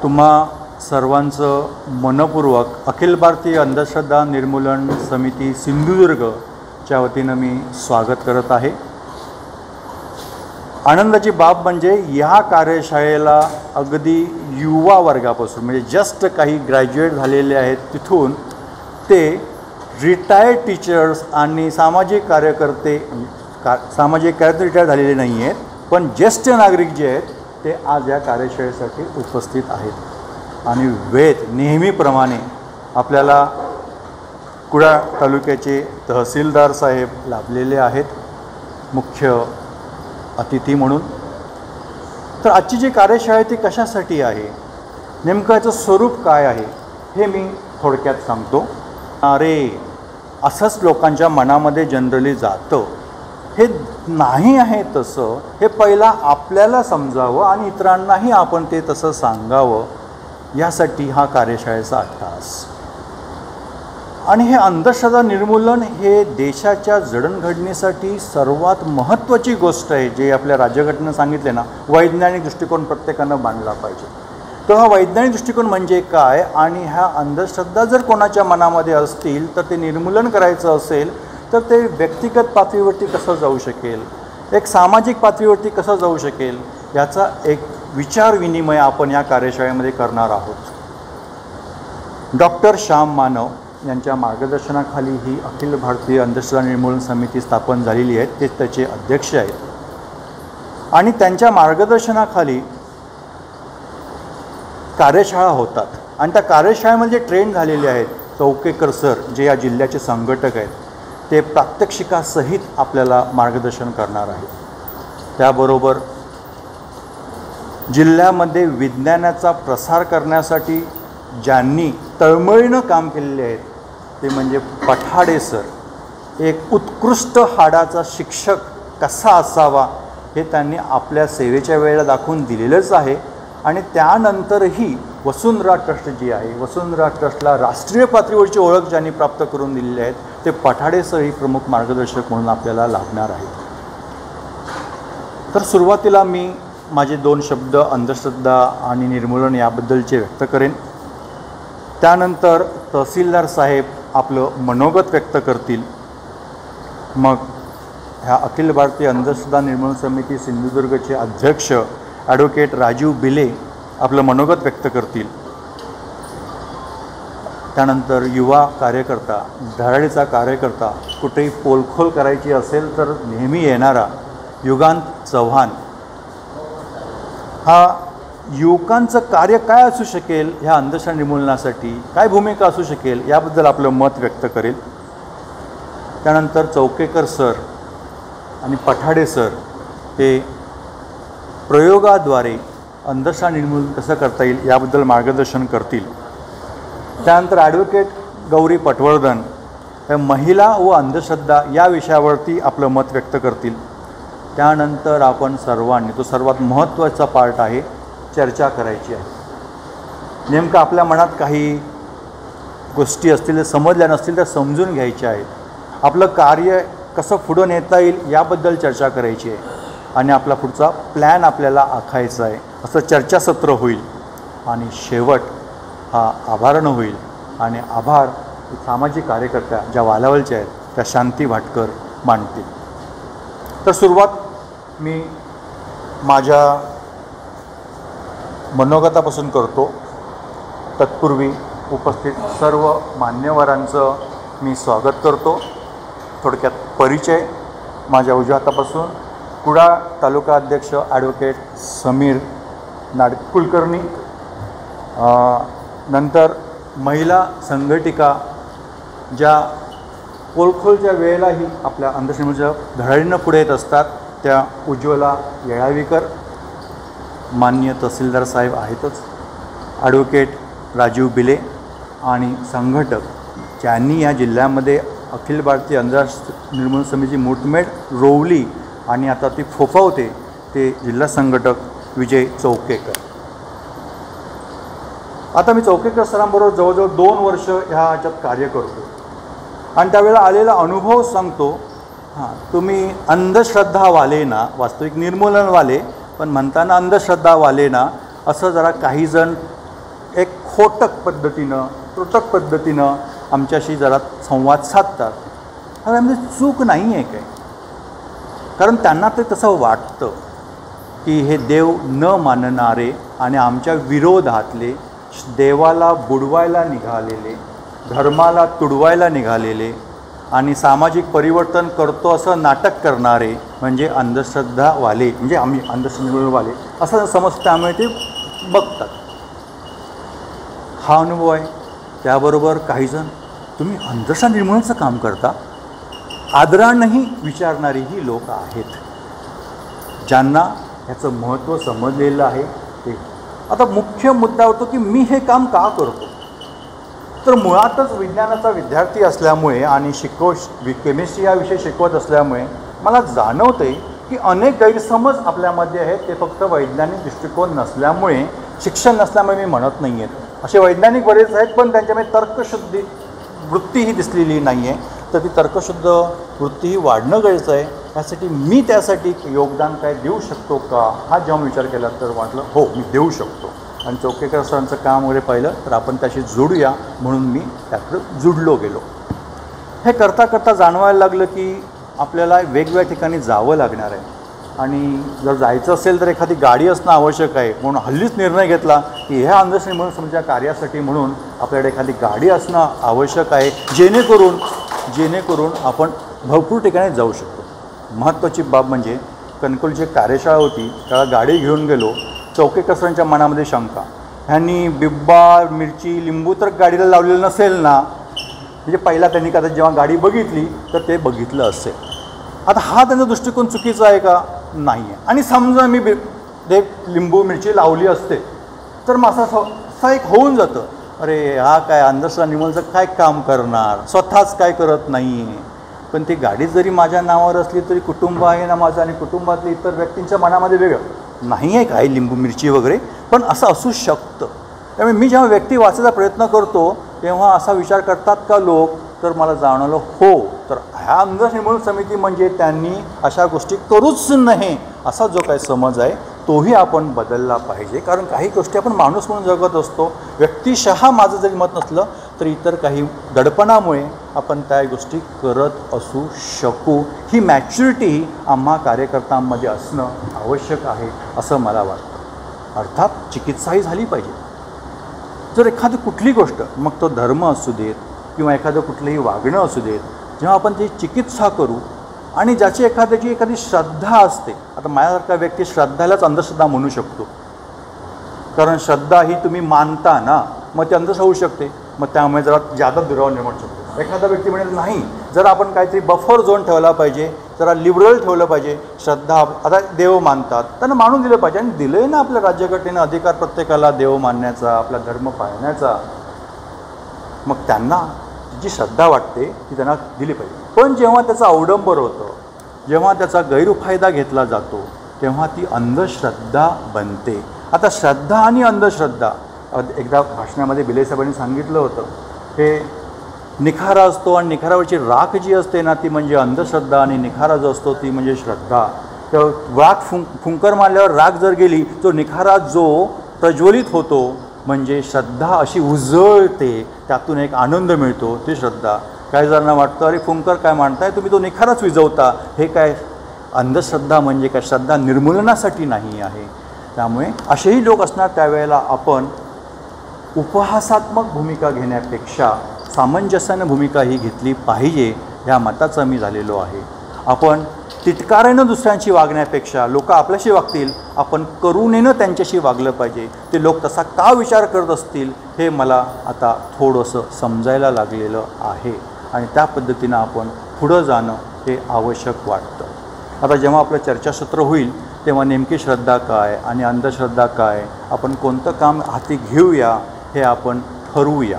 तुम्हा सर्वांचं मनपूर्वक अखिल भारतीय अंधश्रद्धा निर्मूलन समिती सिंधुदुर्गच्या वतीनं मी स्वागत करत आहे। आनंदाची बाब म्हणजे या कार्यशाळेला अगदी युवा वर्गापासून म्हणजे जस्ट काही ग्रॅज्युएट झालेले आहेत तिथून ते रिटायर्ड टीचर्स आणि सामाजिक कार्यकर्ते रिटायर झालेले नाही आहेत, पण ज्येष्ठ नागरिक जे आहेत ते आज या कार्यशाळेसाठी उपस्थित आहेत। आणि वेद नेहमीप्रमाणे आपल्याला कुडाळ तालुक्याचे तहसीलदार साहेब लाभलेले आहेत मुख्य अतिथी म्हणून। तर आजची जी कार्यशाळा आहे ती कशासाठी आहे, नेमकं याचं स्वरूप काय आहे हे मी थोडक्यात सांगतो। अरे असंच लोकांच्या मनामध्ये जनरली जातं, हे नाही आहे तसं, हे पहिला आपल्याला समजावं आणि इतरांनाही आपण ते तसं सांगावं, यासाठी हा कार्यशाळेचा अट्टाहास। आणि हे अंधश्रद्धा निर्मूलन हे देशाच्या जडणघडणीसाठी सर्वात महत्त्वाची गोष्ट आहे, जे आपल्या राज्यघटनेनं सांगितले ना, वैज्ञानिक दृष्टिकोन प्रत्येकानं मांडला पाहिजे। तर हा वैज्ञानिक दृष्टिकोन म्हणजे काय आणि ह्या अंधश्रद्धा जर कोणाच्या मनामध्ये असतील तर ते निर्मूलन करायचं असेल तर ते व्यक्तिगत पातळीवरती कसं जाऊ शकेल, एक सामाजिक पातळीवरती कसं जाऊ शकेल, याचा एक विचार विनिमय आपण या कार्यशाळेमध्ये करणार आहोत। डॉक्टर श्याम मानव यांच्या मार्गदर्शनाखाली ही अखिल भारतीय अंधश्रद्धा निर्मूलन समिती स्थापन झालेली आहे, ते त्याचे अध्यक्ष आहेत आणि त्यांच्या मार्गदर्शनाखाली कार्यशाळा होतात। आणि त्या कार्यशाळेमध्ये जे ट्रेन झालेले आहेत चौकेकर सर, जे या जिल्ह्याचे संघटक आहेत, ते प्रात्यक्षिकासहित आपल्याला मार्गदर्शन करणार आहेत। त्याबरोबर जिल्ह्यामध्ये विज्ञानाचा प्रसार करण्यासाठी ज्यांनी तळमळीनं काम केलेले आहेत ते म्हणजे पठाडे सर। एक उत्कृष्ट हाडाचा शिक्षक कसा असावा हे त्यांनी आपल्या सेवेच्या वेळेला दाखवून दिलेलंच आहे। आणि त्यानंतरही वसुंधरा ट्रस्ट जी आहे, वसुंधरा ट्रस्टला राष्ट्रीय पातळीवरची ओळख ज्यांनी प्राप्त करून दिलेली आहेत ते पठाडे सर ही प्रमुख मार्गदर्शक म्हणून आपल्याला लाभणार आहेत। तर सुरुवातीला मी माझे 2 शब्द अंधश्रद्धा आणि निर्मूलन याबद्दलचे व्यक्त करेन, त्यानंतर तहसीलदार साहेब आपलं मनोगत व्यक्त करतील, मग ह्या अखिल भारतीय अंधश्रद्धा निर्मूलन समिती सिंधुदुर्गचे अध्यक्ष ॲडव्होकेट राजीव बिले आपलं मनोगत व्यक्त करतील, त्यानंतर युवा कार्यकर्ता, धडाडीचा कार्यकर्ता, कुठेही पोलखोल करायची असेल तर नेहमी येणारा युगांत चव्हाण, हा युवकांचं कार्य काय असू शकेल, ह्या अंधश्रद्धा निर्मूलनासाठी काय भूमिका असू शकेल याबद्दल आपलं मत व्यक्त करेल। त्यानंतर चौकेकर सर आणि पठाडे सर हे प्रयोगाद्वारे अंधश्रद्धा निर्मूलन कसं करता येईल याबद्दल मार्गदर्शन करतील। त्यानंतर ॲडव्होकेट गौरी पटवर्धन हे महिला व अंधश्रद्धा या विषयावरती आपलं मत व्यक्त करतील। त्यानंतर आपण सर्वांनी, तो सर्वात महत्त्वाचा पार्ट आहे, चर्चा करायची आहे। नेमकं आपल्या मनात काही गोष्टी असतील त्या समजल्या नसतील तर समजून घ्यायच्या आहेत, आपलं कार्य कसं पुढं नेता येईल याबद्दल चर्चा करायची आहे आणि आपला पुढचा प्लॅन आपल्याला आखायचा आहे, असं चर्चासत्र होईल। आणि शेवट हा आभारानं होईल आणि आभार सामाजिक कार्यकर्त्या ज्या वालावलच्या आहेत त्या शांती भाटकर मांडतील। तर सुरुवात मी माझ्या मनोगतापासून करतो। तत्पूर्वी उपस्थित सर्व मान्यवरांचं मी स्वागत करतो। थोडक्यात परिचय, माझ्या उजव्या हातापासून कुडाळ तालुका अध्यक्ष ॲडव्होकेट समीर कुलकर्णी, नंतर महिला संघटिका ज्या पोलखोलच्या वेळेलाही आपल्या अंधश्रद्धेच्या धडाडीनं पुढे येत असतात त्या उज्ज्वला येळावीकर, माननीय तहसीलदार साहेब आहेतच, ॲडव्होकेट राजीव बिले आणि संघटक ज्यांनी या जिल्ह्यामध्ये अखिल भारतीय अंधश्रद्धा निर्मूलन समिती मुठमेढ रोवली आणि आता ती फोफावते, ते जिल्हा संघटक विजय चौकेकर। आता मी चौकेकर सरांबरोबर जवळजवळ 2 वर्ष ह्याच्यात कार्य करतो आणि त्यावेळेला आलेला अनुभव सांगतो। तुम्ही अंधश्रद्धावाले ना, वास्तविक निर्मूलनवाले, पण म्हणताना अंधश्रद्धावाले ना, असं जरा काही जण एक खोटक पद्धतीनं त्रुटक पद्धतीनं आमच्याशी जरा संवाद साधतात. आता आमची चूक नाही आहे काय, कारण त्यांना ते तसं वाटतं की हे देव न मानणारे आणि आमच्या विरोधातले, देवाला बुडवायला निघालेले, धर्माला तुडवायला निघालेले आणि सामाजिक परिवर्तन करतो असं नाटक करणारे म्हणजे अंधश्रद्धावाले, म्हणजे आम्ही अंधश्रद्धावाले असं समजतं. त्यामुळे ते बघतात. हा अनुभव आहे. त्याबरोबर काहीजण तुम्ही अंधश्रद्धा निर्मूलनाचं काम करता, आदरानेही विचारणारीही लोक आहेत, ज्यांना याचं महत्त्व समजलेलं आहे. ते आता मुख्य मुद्दा होतो की मी हे काम का करतो. तर मुळातच विज्ञानाचा विद्यार्थी असल्यामुळे आणि केमिस्ट्री हा विषय शिकवत असल्यामुळे मला जाणवतं आहे की अनेक गैरसमज आपल्यामध्ये आहेत. ते फक्त वैज्ञानिक दृष्टिकोन नसल्यामुळे, शिक्षण नसल्यामुळे मी म्हणत नाही आहेत. असे वैज्ञानिक बरेच आहेत, पण त्यांच्यामध्ये तर्कशुद्धी वृत्तीही दिसलेली नाही आहे. तर ती तर्कशुद्ध वृत्तीही वाढणं गरजेचं आहे. त्यासाठी मी त्यासाठी योगदान काय देऊ शकतो का, हा जेव्हा विचार केला तर वाटलं हो मी देऊ शकतो. आणि चौकेकर सरांचं काम वगैरे पाहिलं तर आपण त्याशी जोडूया म्हणून मी त्याकडं जुडलो गेलो. हे करता करता जाणवायला लागलं की आपल्याला वेगवेगळ्या ठिकाणी जावं लागणार आहे आणि जर जायचं असेल तर एखादी गाडी असणं आवश्यक आहे. म्हणून हल्लीच निर्णय घेतला की ह्या अंधश्रद्धा म्हणून समजा कार्यासाठी म्हणून आपल्याकडे एखादी गाडी असणं आवश्यक आहे, जेणेकरून आपण भरपूर ठिकाणी जाऊ शकतो. महत्त्वाची बाब म्हणजे कणकवलीची कार्यशाळा होती, त्याला गाडी घेऊन गेलो. चौकेकर सरांच्या मनामध्ये शंका, ह्यांनी बिब्बा, मिरची, लिंबू तर गाडीला लावलेलं नसेल ना. म्हणजे पहिला त्यांनी कदाचित जेव्हा गाडी बघितली तर ते बघितलं असेल. आता हा त्यांचा दृष्टिकोन चुकीचा आहे का, नाही आहे. आणि समजा मी लिंबू मिरची लावली असते तर मग असं एक होऊन जातं, अरे हा काय अंधश्रद्धा निर्मूलनाचं काय काम करणार, स्वतःच काय करत नाही. पण ती गाडी जरी माझ्या नावावर असली तरी कुटुंब आहे ना माझं, आणि कुटुंबातले इतर व्यक्तींच्या मनामध्ये वेगळं नाही आहे काय लिंबू मिरची वगैरे, पण असं असू शकतं. त्यामुळे मी जेव्हा व्यक्ती वाचायचा प्रयत्न करतो तेव्हा असा विचार करतात का लोक, तर मला जाणवलं हो. तर ह्या अंधश्रद्धा निर्मूलन समिती म्हणजे त्यांनी अशा गोष्टी करूच नाही असा जो काही समज आहे तोही आपण बदलला पाहिजे. कारण काही गोष्टी आपण माणूस म्हणून जगत असतो. व्यक्तिशः माझं जरी मत नसलं तर इतर काही दडपणामुळे आपण त्या गोष्टी करत असू शकू. ही मॅच्युरिटी आम्हा कार्यकर्त्यांमध्ये असणं आवश्यक आहे असं मला वाटतं. अर्थात चिकित्साही झाली पाहिजे. जर एखादी कुठली गोष्ट, मग तो धर्म असू देत किंवा एखादं कुठलंही वागणं असू देत, जेव्हा आपण ती चिकित्सा करू आणि ज्याची एखादी श्रद्धा असते. आता माझ्यासारखा व्यक्ती श्रद्धालाच अंधश्रद्धा म्हणू शकतो, कारण श्रद्धा ही तुम्ही मानता ना, मग ती अंधश्रद्धा होऊ शकते. मग त्यामुळे जरा जादा दुरावा निर्माण शकतो. एखादा व्यक्ती म्हणेल नाही, जर आपण काहीतरी बफर झोन ठेवला पाहिजे, जरा लिबरल ठेवलं पाहिजे. श्रद्धा आता देव मानतात, त्यांना मानून दिलं पाहिजे. आणि दिलं ना आपल्या राज्यघटनेनं अधिकार प्रत्येकाला देव मानण्याचा, आपला धर्म पाळण्याचा. मग त्यांना जी श्रद्धा वाटते ती त्यांना दिली पाहिजे. पण जेव्हा त्याचा अवडंबर होतं, जेव्हा त्याचा गैरफायदा घेतला जातो, तेव्हा ती अंधश्रद्धा बनते. आता श्रद्धा आणि अंधश्रद्धा, एकदा भाषणामध्ये भिले साहेबांनी सांगितलं होतं, हे निखारा असतो आणि निखारावरची राख जी असते ना ती म्हणजे अंधश्रद्धा, आणि निखारा जो असतो ती म्हणजे श्रद्धा. तर राख फुंकर मारल्यावर राख जर गेली, तो निखारा जो प्रज्वलित होतो म्हणजे श्रद्धा अशी उजळते, त्यातून एक आनंद मिळतो, ती श्रद्धा. काही जणांना वाटतं अरे फुंकर काय मांडताय तुम्ही, तो निखाराच विझवता. हे काय अंधश्रद्धा म्हणजे काय, श्रद्धा निर्मूलनासाठी नाही आहे. त्यामुळे असेही लोक असणार, त्यावेळेला आपण उपहासात्मक भूमिका घेण्यापेक्षा सामंजस्यानं भूमिका ही घेतली पाहिजे, ह्या मताचा मी झालेलो आहे. आपण तिटकारानं दुसऱ्यांशी वागण्यापेक्षा लोक आपल्याशी वागतील, आपण करुणेनं त्यांच्याशी वागलं पाहिजे. ते लोक तसा का विचार करत असतील हे मला आता थोडंसं समजायला लागलेलं आहे, आणि त्या पद्धतीनं आपण पुढं जाणं हे आवश्यक वाटतं. आता जेव्हा आपलं चर्चासत्र होईल तेव्हा नेमकी श्रद्धा काय आणि अंधश्रद्धा काय, आपण कोणतं काम हाती घेऊया हे आपण ठरवूया.